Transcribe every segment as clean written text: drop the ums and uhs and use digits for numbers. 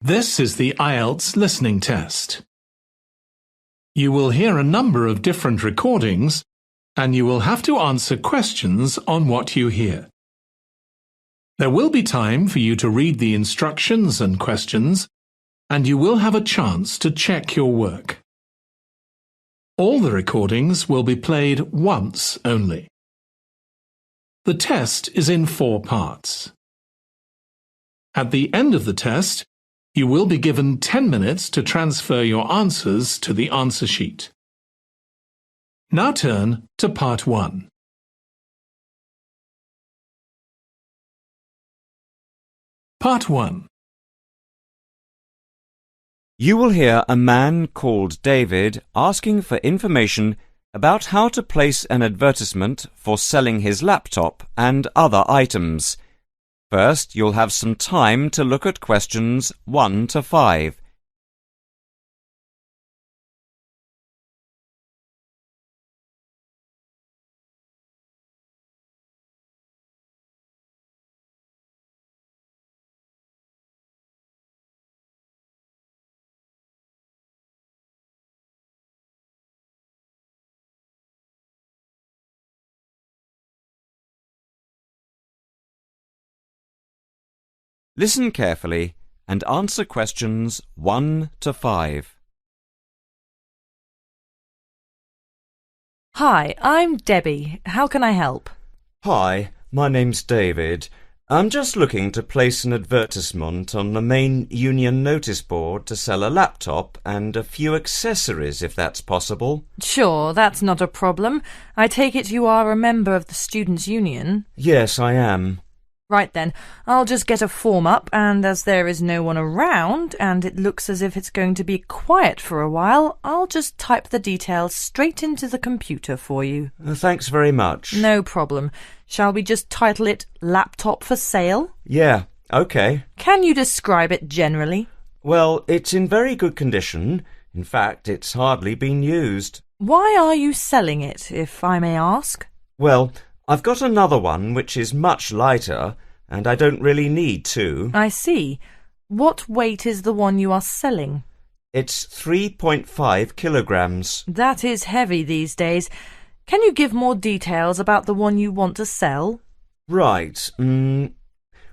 This is the IELTS listening test. You will hear a number of different recordings, and you will have to answer questions on what you hear. There will be time for you to read the instructions and questions, and you will have a chance to check your work. All the recordings will be played once only. The test is in 4 parts. At the end of the test, you will be given 10 minutes to transfer your answers to the answer sheet. Now turn to Part 1. Part 1. You will hear a man called David asking for information about how to place an advertisement for selling his laptop and other items. First, you'll have some time to look at questions 1 to 5. Listen carefully and answer questions 1 to 5. Hi, I'm Debbie. How can I help? Hi, my name's David. I'm just looking to place an advertisement on the main union notice board to sell a laptop and a few accessories, if that's possible. Sure, that's not a problem. I take it you are a member of the Students' Union? Yes, I am. Right then, I'll just get a form up, and as there is no one around, and it looks as if it's going to be quiet for a while, I'll just type the details straight into the computer for you. Thanks very much. No problem. Shall we just title it Laptop for Sale? Yeah, OK. Can you describe it generally? Well, it's in very good condition. In fact, it's hardly been used. Why are you selling it, if I may ask? Well, I've got another one which is much lighter, and I don't really need two. I see. What weight is the one you are selling? It's 3.5 kilograms. That is heavy these days. Can you give more details about the one you want to sell? Right.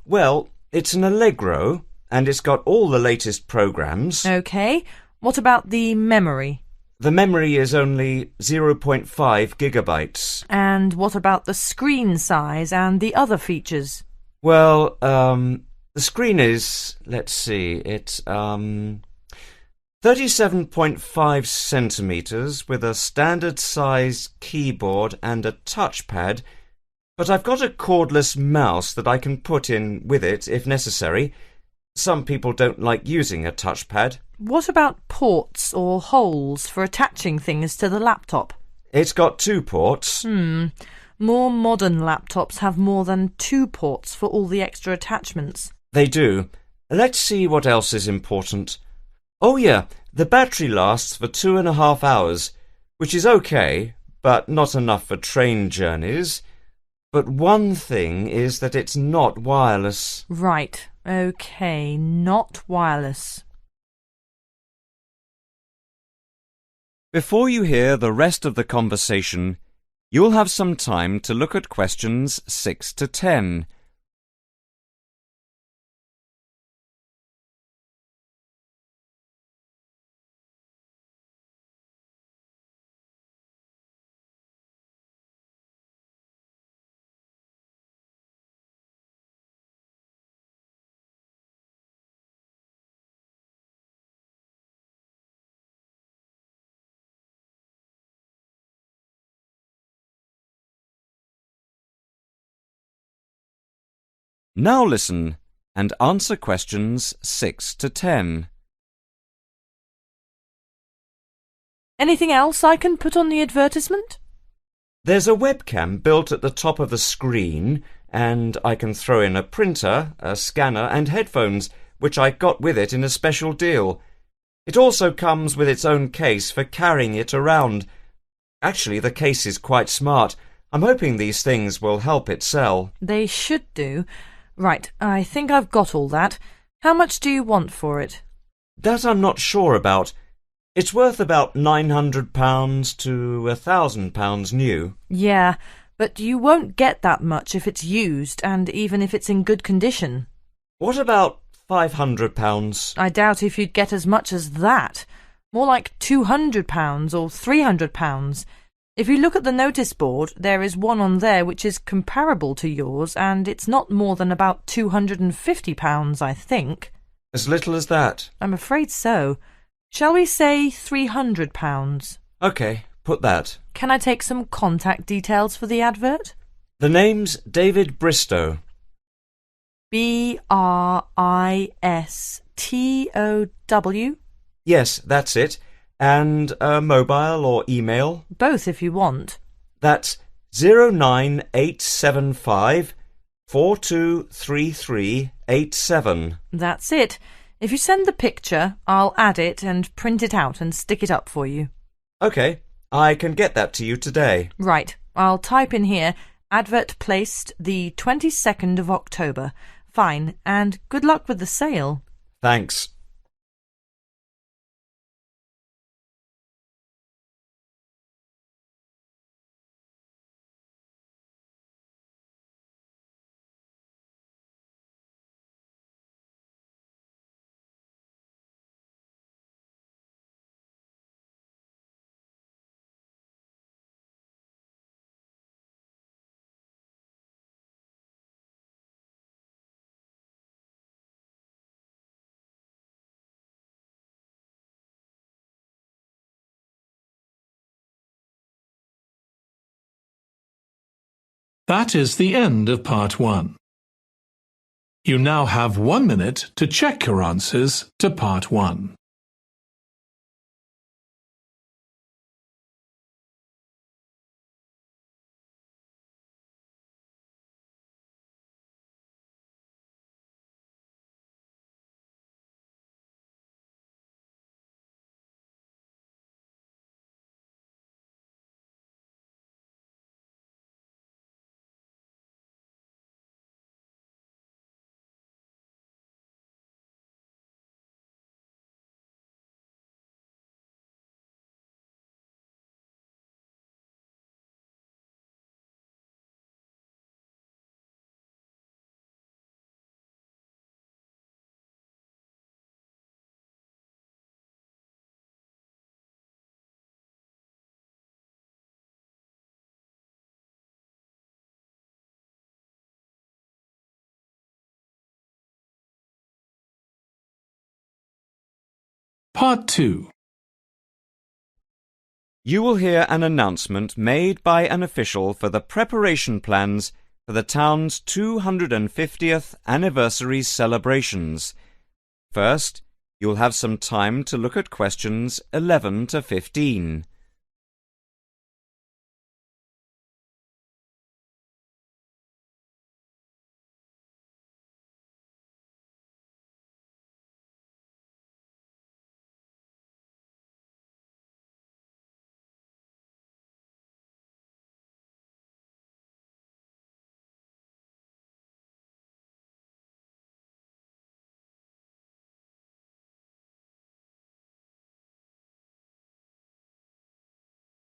Well, it's an Allegro, and it's got all the latest programs. OK. What about the memory? The memory is only 0.5 gigabytes. And what about the screen size and the other features? Well, the screen is, let's see, it's 37.5 centimetres with a standard size keyboard and a touchpad, but I've got a cordless mouse that I can put in with it if necessary. Some people don't like using a touchpad. What about ports or holes for attaching things to the laptop? It's got 2 ports. More modern laptops have more than 2 ports for all the extra attachments. They do. Let's see what else is important. Oh yeah, the battery lasts for 2.5 hours, which is okay, but not enough for train journeys. But one thing is that it's not wireless. Right, OK, not wireless. Before you hear the rest of the conversation, you'll have some time to look at questions 6 to 10. Now listen and answer questions 6 to 10. Anything else I can put on the advertisement? There's a webcam built at the top of the screen, and I can throw in a printer, a scanner and headphones, which I got with it in a special deal. It also comes with its own case for carrying it around. Actually, the case is quite smart. I'm hoping these things will help it sell. They should do. Right, I think I've got all that. How much do you want for it? That I'm not sure about. It's worth about £900 to £1,000 new. Yeah, but you won't get that much if it's used, and even if it's in good condition. What about £500? I doubt if you'd get as much as that. More like £200 or £300. If you look at the notice board, there is one on there which is comparable to yours, and it's not more than about £250, I think. As little as that? I'm afraid so. Shall we say £300? OK, put that. Can I take some contact details for the advert? The name's David Bristow. Bristow? Yes, that's it. And a mobile or email? Both if you want. That's 09875 423387. That's it. If you send the picture, I'll add it and print it out and stick it up for you. OK, I can get that to you today. Right, I'll type in here, advert placed the 22nd of October. Fine, and good luck with the sale. Thanks. That is the end of part 1. You now have 1 minute to check your answers to part 1. Part 2. You will hear an announcement made by an official for the preparation plans for the town's 250th anniversary celebrations. First, you will have some time to look at questions 11 to 15.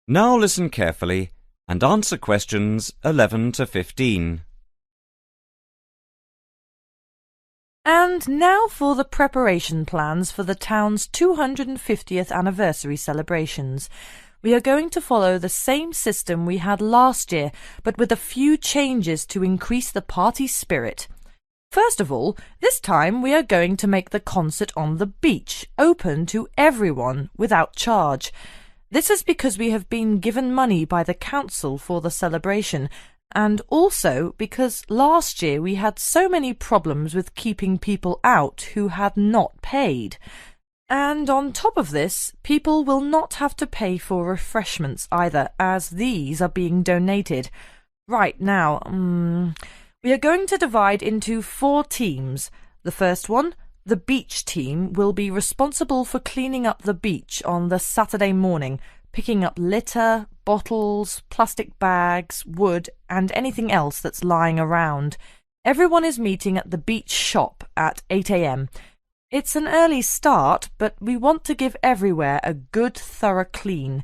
Now listen carefully and answer questions 11 to 15. And now for the preparation plans for the town's 250th anniversary celebrations. We are going to follow the same system we had last year, but with a few changes to increase the party spirit. First of all, this time we are going to make the concert on the beach open to everyone without charge. This is because we have been given money by the council for the celebration, and also because last year we had so many problems with keeping people out who had not paid. And on top of this, people will not have to pay for refreshments either, as these are being donated. Right now, we are going to divide into 4 teams. The first one, the beach team, will be responsible for cleaning up the beach on the Saturday morning, picking up litter, bottles, plastic bags, wood, and anything else that's lying around. Everyone is meeting at the beach shop at 8 a.m. It's an early start, but we want to give everywhere a good, thorough clean.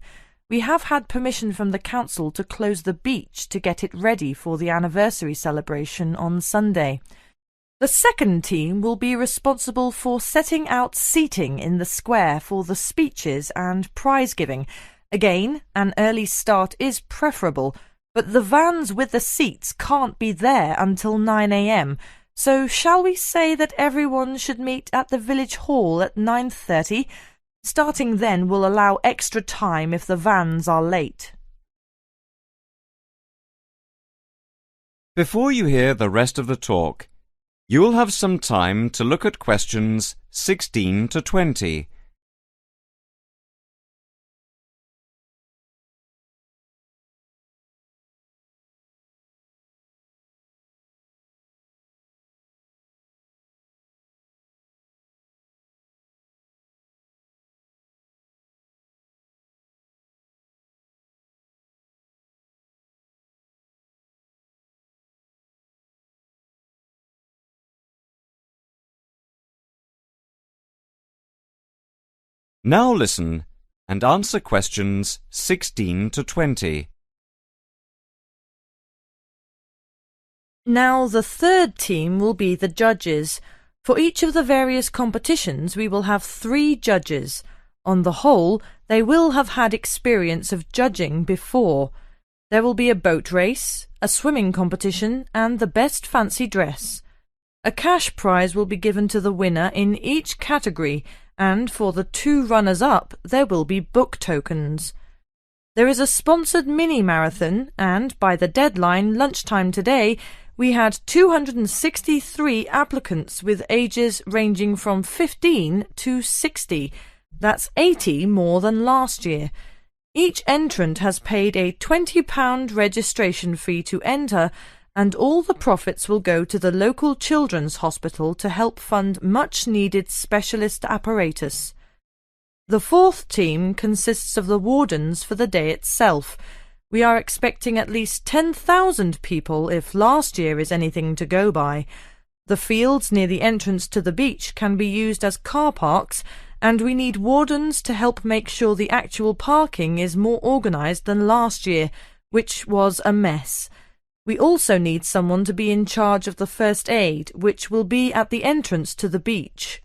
We have had permission from the council to close the beach to get it ready for the anniversary celebration on Sunday. The second team will be responsible for setting out seating in the square for the speeches and prize giving. Again, an early start is preferable, but the vans with the seats can't be there until 9 a.m., so shall we say that everyone should meet at the village hall at 9:30? Starting then will allow extra time if the vans are late. Before you hear the rest of the talk, you will have some time to look at questions 16 to 20. Now listen and answer questions 16 to 20. Now the third team will be the judges. For each of the various competitions we will have 3 judges. On the whole, they will have had experience of judging before. There will be a boat race, a swimming competition, and the best fancy dress. A cash prize will be given to the winner in each category, and for the 2 runners-up there will be book tokens. There is a sponsored mini-marathon, and by the deadline lunchtime today, we had 263 applicants with ages ranging from 15 to 60. That's 80 more than last year. Each entrant has paid a £20 registration fee to enter, and all the profits will go to the local children's hospital to help fund much-needed specialist apparatus. The fourth team consists of the wardens for the day itself. We are expecting at least 10,000 people if last year is anything to go by. The fields near the entrance to the beach can be used as car parks, and we need wardens to help make sure the actual parking is more organised than last year, which was a mess. We also need someone to be in charge of the first aid, which will be at the entrance to the beach.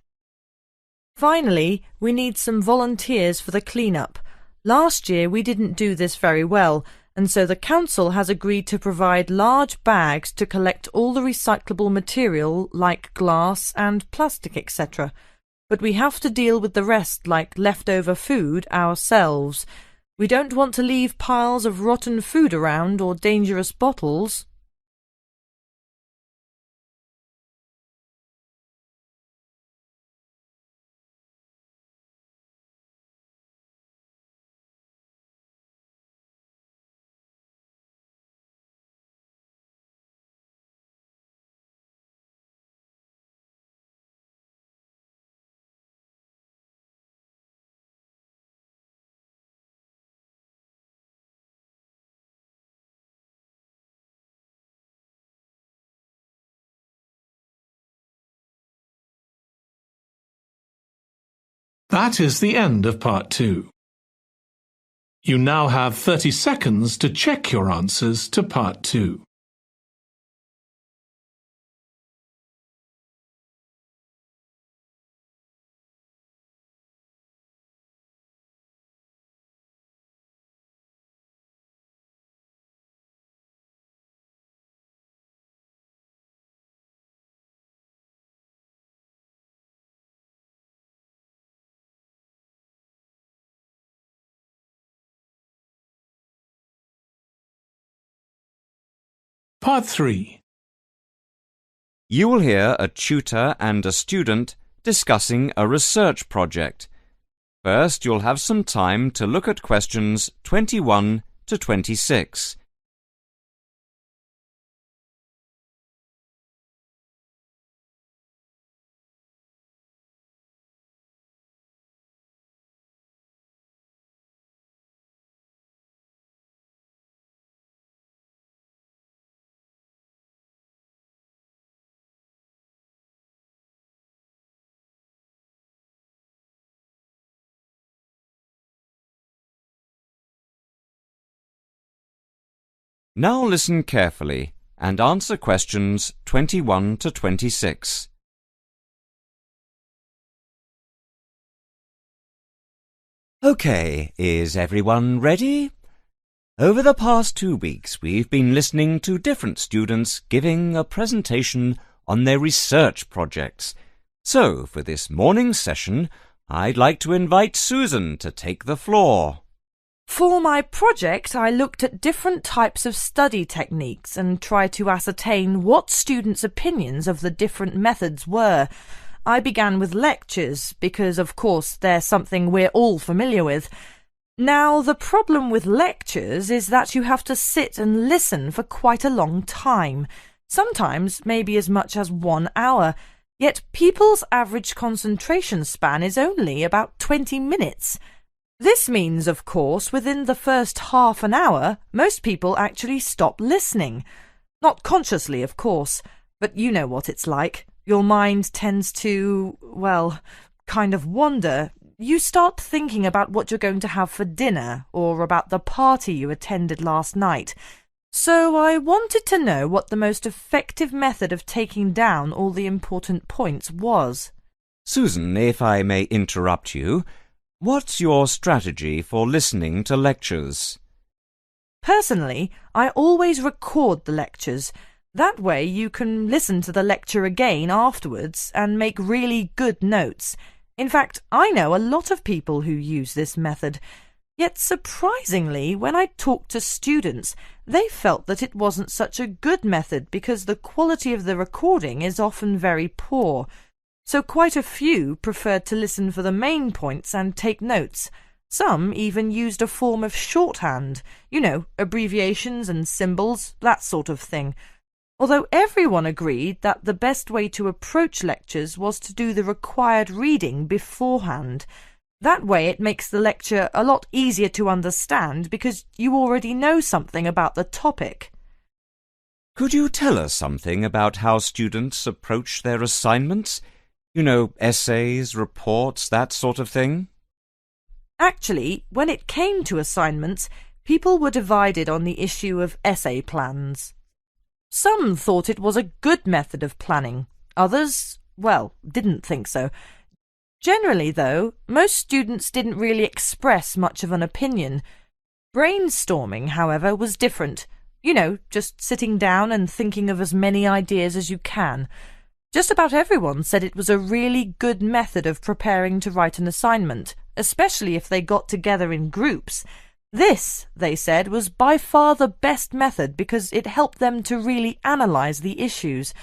Finally, we need some volunteers for the clean-up. Last year we didn't do this very well, and so the council has agreed to provide large bags to collect all the recyclable material like glass and plastic, etc. But we have to deal with the rest like leftover food ourselves. We don't want to leave piles of rotten food around or dangerous bottles. That is the end of part 2. You now have 30 seconds to check your answers to part 2. Part 3. You will hear a tutor and a student discussing a research project. First, you'll have some time to look at questions 21 to 26. Now listen carefully and answer questions 21 to 26. OK, is everyone ready? Over the past 2 weeks, we've been listening to different students giving a presentation on their research projects. So, for this morning's session, I'd like to invite Susan to take the floor. For my project, I looked at different types of study techniques and tried to ascertain what students' opinions of the different methods were. I began with lectures because, of course, they're something we're all familiar with. Now, the problem with lectures is that you have to sit and listen for quite a long time, sometimes maybe as much as 1 hour, yet people's average concentration span is only about 20 minutes. This means, of course, within the first half an hour, most people actually stop listening. Not consciously, of course, but you know what it's like. Your mind tends to, well, kind of wander. You start thinking about what you're going to have for dinner or about the party you attended last night. So I wanted to know what the most effective method of taking down all the important points was. Susan, if I may interrupt you, what's your strategy for listening to lectures? Personally, I always record the lectures. That way you can listen to the lecture again afterwards and make really good notes. In fact, I know a lot of people who use this method. Yet surprisingly, when I talked to students, they felt that it wasn't such a good method because the quality of the recording is often very poor. So quite a few preferred to listen for the main points and take notes. Some even used a form of shorthand, abbreviations and symbols, that sort of thing. Although everyone agreed that the best way to approach lectures was to do the required reading beforehand. That way it makes the lecture a lot easier to understand because you already know something about the topic. Could you tell us something about how students approach their assignments? Essays, reports, that sort of thing? Actually, when it came to assignments, people were divided on the issue of essay plans. Some thought it was a good method of planning. Others, didn't think so. Generally, though, most students didn't really express much of an opinion. Brainstorming, however, was different. Just sitting down and thinking of as many ideas as you can. Just about everyone said it was a really good method of preparing to write an assignment, especially if they got together in groups. This, they said, was by far the best method because it helped them to really analyse the issues.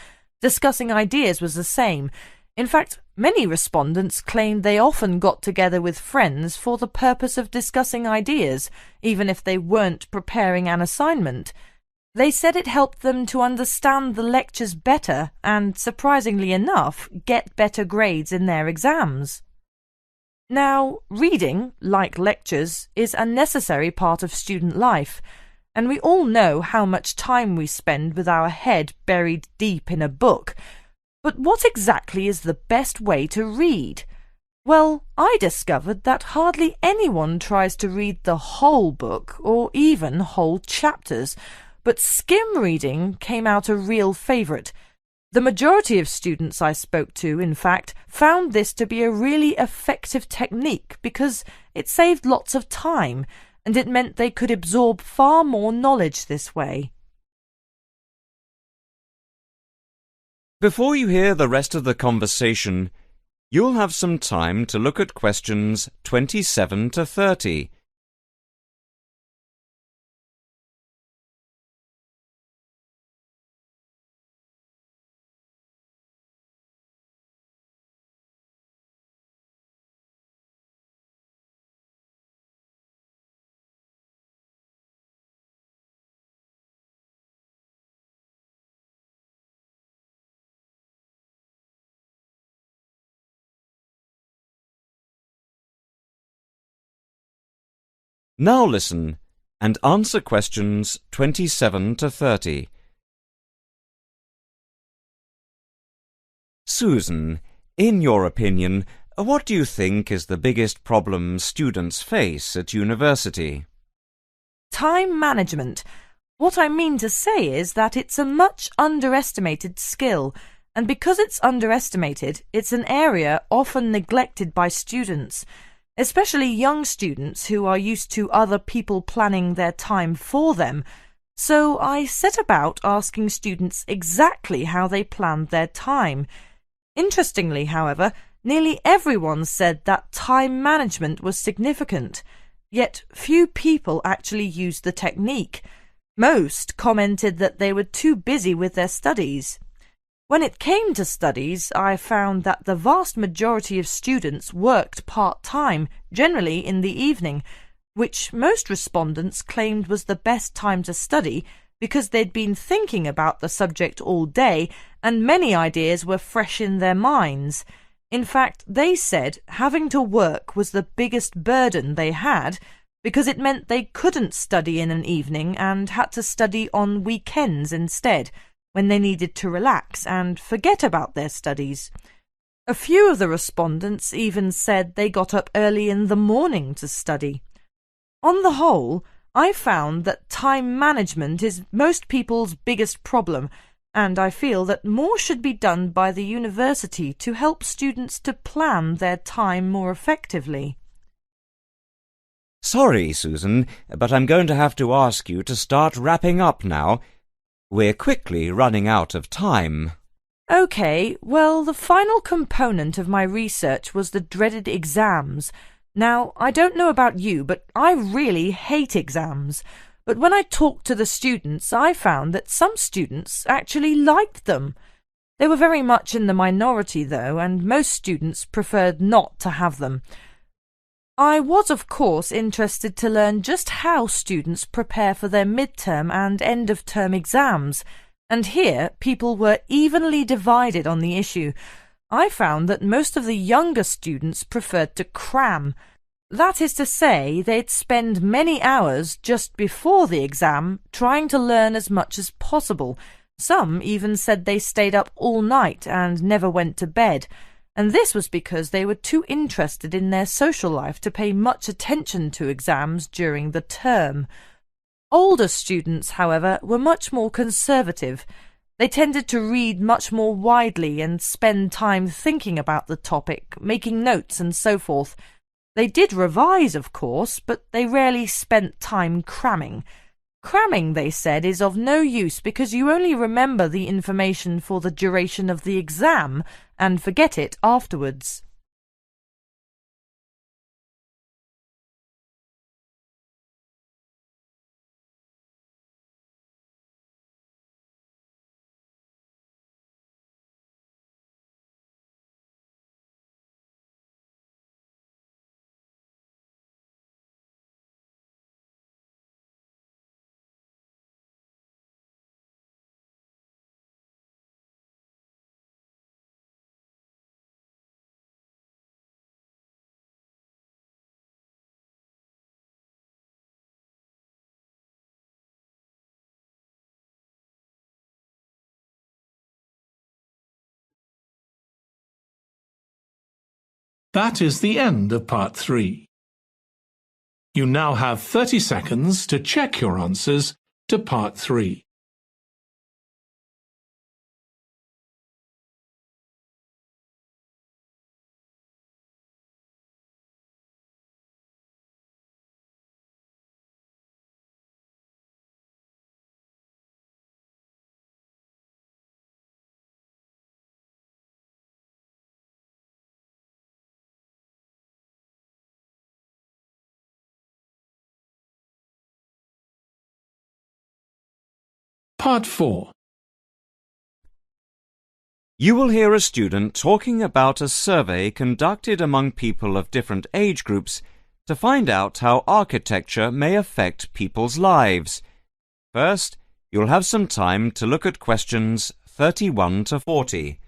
Discussing ideas was the same. In fact, many respondents claimed they often got together with friends for the purpose of discussing ideas, even if they weren't preparing an assignment. They said it helped them to understand the lectures better and, surprisingly enough, get better grades in their exams. Now, reading, like lectures, is a necessary part of student life, and we all know how much time we spend with our head buried deep in a book. But what exactly is the best way to read? Well, I discovered that hardly anyone tries to read the whole book or even whole chapters, but skim reading came out a real favourite. The majority of students I spoke to, in fact, found this to be a really effective technique because it saved lots of time and it meant they could absorb far more knowledge this way. Before you hear the rest of the conversation, you'll have some time to look at questions 27 to 30. Now listen and answer questions 27 to 30. Susan, in your opinion, what do you think is the biggest problem students face at university? Time management. What I mean to say is that it's a much underestimated skill, and because it's underestimated, it's an area often neglected by students, especially young students who are used to other people planning their time for them. So I set about asking students exactly how they planned their time. Interestingly, however, nearly everyone said that time management was significant, yet few people actually used the technique. Most commented that they were too busy with their studies. When it came to studies, I found that the vast majority of students worked part-time, generally in the evening, which most respondents claimed was the best time to study because they'd been thinking about the subject all day and many ideas were fresh in their minds. In fact, they said having to work was the biggest burden they had because it meant they couldn't study in an evening and had to study on weekends instead, when they needed to relax and forget about their studies. A few of the respondents even said they got up early in the morning to study. On the whole, I found that time management is most people's biggest problem, and I feel that more should be done by the university to help students to plan their time more effectively. Sorry, Susan, but I'm going to have to ask you to start wrapping up now. We're quickly running out of time. OK, well, the final component of my research was the dreaded exams. Now, I don't know about you, but I really hate exams. But when I talked to the students, I found that some students actually liked them. They were very much in the minority, though, and most students preferred not to have them. I was, of course, interested to learn just how students prepare for their midterm and end-of-term exams, and here people were evenly divided on the issue. I found that most of the younger students preferred to cram. That is to say, they'd spend many hours just before the exam trying to learn as much as possible. Some even said they stayed up all night and never went to bed. And this was because they were too interested in their social life to pay much attention to exams during the term. Older students, however, were much more conservative. They tended to read much more widely and spend time thinking about the topic, making notes and so forth. They did revise, of course, but they rarely spent time cramming. Cramming, they said, is of no use because you only remember the information for the duration of the exam and forget it afterwards. That is the end of part 3. You now have 30 seconds to check your answers to part 3. Part 4. You will hear a student talking about a survey conducted among people of different age groups to find out how architecture may affect people's lives. First, you'll have some time to look at questions 31 to 40.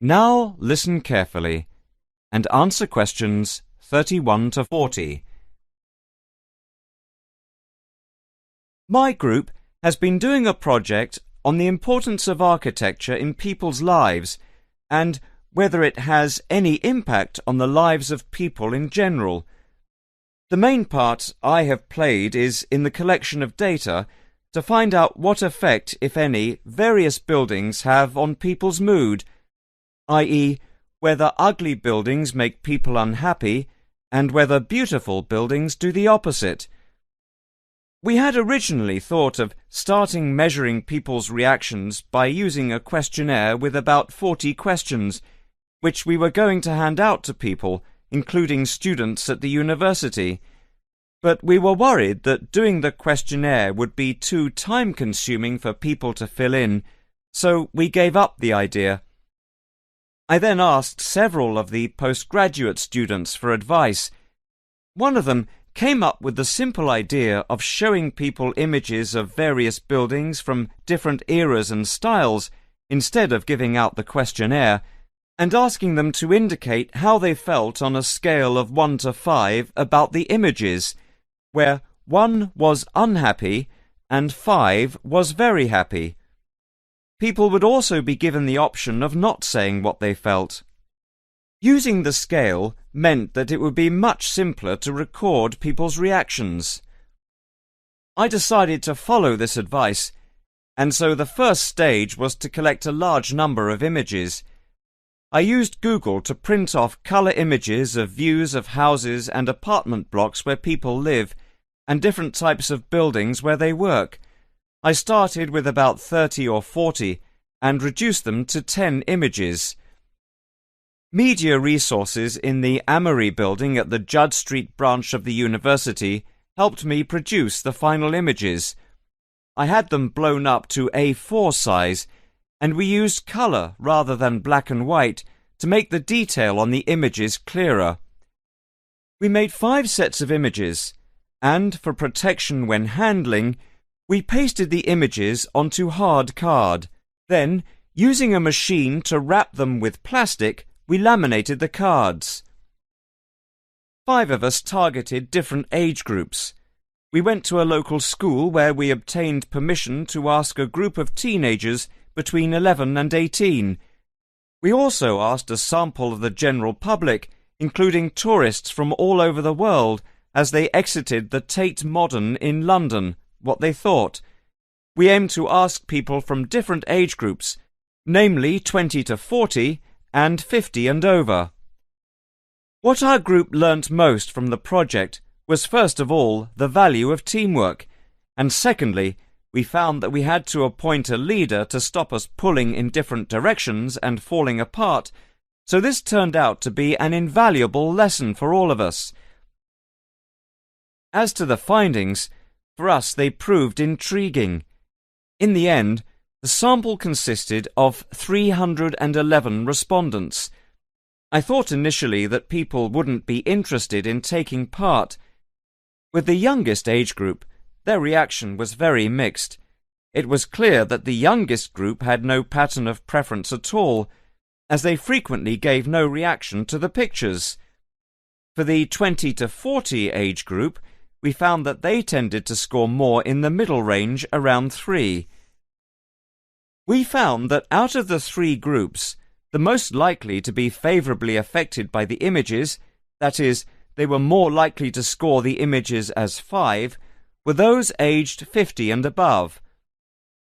Now listen carefully and answer questions 31 to 40. My group has been doing a project on the importance of architecture in people's lives and whether it has any impact on the lives of people in general. The main part I have played is in the collection of data to find out what effect, if any, various buildings have on people's mood, i.e., whether ugly buildings make people unhappy and whether beautiful buildings do the opposite. We had originally thought of starting measuring people's reactions by using a questionnaire with about 40 questions, which we were going to hand out to people, including students at the university. But we were worried that doing the questionnaire would be too time-consuming for people to fill in, so we gave up the idea. I then asked several of the postgraduate students for advice. One of them came up with the simple idea of showing people images of various buildings from different eras and styles instead of giving out the questionnaire, and asking them to indicate how they felt on a scale of 1 to 5 about the images, where 1 was unhappy and 5 was very happy. People would also be given the option of not saying what they felt. Using the scale meant that it would be much simpler to record people's reactions. I decided to follow this advice, and so the first stage was to collect a large number of images. I used Google to print off colour images of views of houses and apartment blocks where people live, and different types of buildings where they work. I started with about 30 or 40 and reduced them to 10 images. Media resources in the Amory building at the Judd Street branch of the university helped me produce the final images. I had them blown up to A4 size, and we used colour rather than black and white to make the detail on the images clearer. We made 5 sets of images, and for protection when handling, we pasted the images onto hard card. Then, using a machine to wrap them with plastic, we laminated the cards. 5 of us targeted different age groups. We went to a local school where we obtained permission to ask a group of teenagers between 11 and 18. We also asked a sample of the general public, including tourists from all over the world, as they exited the Tate Modern in London, what they thought. We aimed to ask people from different age groups, namely 20 to 40 and 50 and over. What our group learnt most from the project was first of all the value of teamwork, and secondly, we found that we had to appoint a leader to stop us pulling in different directions and falling apart, so this turned out to be an invaluable lesson for all of us. As to the findings, for us they proved intriguing. In the end, the sample consisted of 311 respondents. I thought initially that people wouldn't be interested in taking part. With the youngest age group, their reaction was very mixed. It was clear that the youngest group had no pattern of preference at all, as they frequently gave no reaction to the pictures. For the 20 to 40 age group, we found that they tended to score more in the middle range, around 3. We found that out of the 3 groups, the most likely to be favourably affected by the images, that is, they were more likely to score the images as 5, were those aged 50 and above.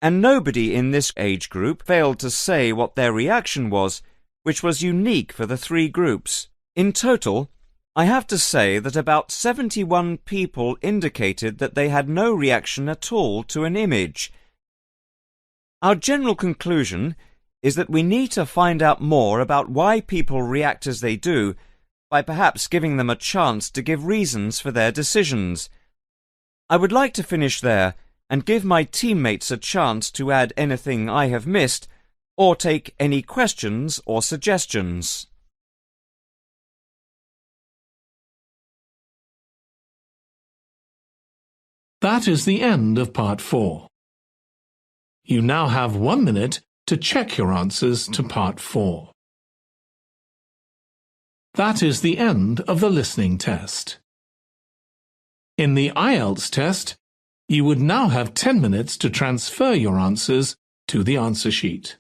And nobody in this age group failed to say what their reaction was, which was unique for the 3 groups. In total, I have to say that about 71 people indicated that they had no reaction at all to an image. Our general conclusion is that we need to find out more about why people react as they do, by perhaps giving them a chance to give reasons for their decisions. I would like to finish there and give my teammates a chance to add anything I have missed, or take any questions or suggestions. That is the end of part 4. You now have 1 minute to check your answers to part 4. That is the end of the listening test. In the IELTS test, you would now have 10 minutes to transfer your answers to the answer sheet.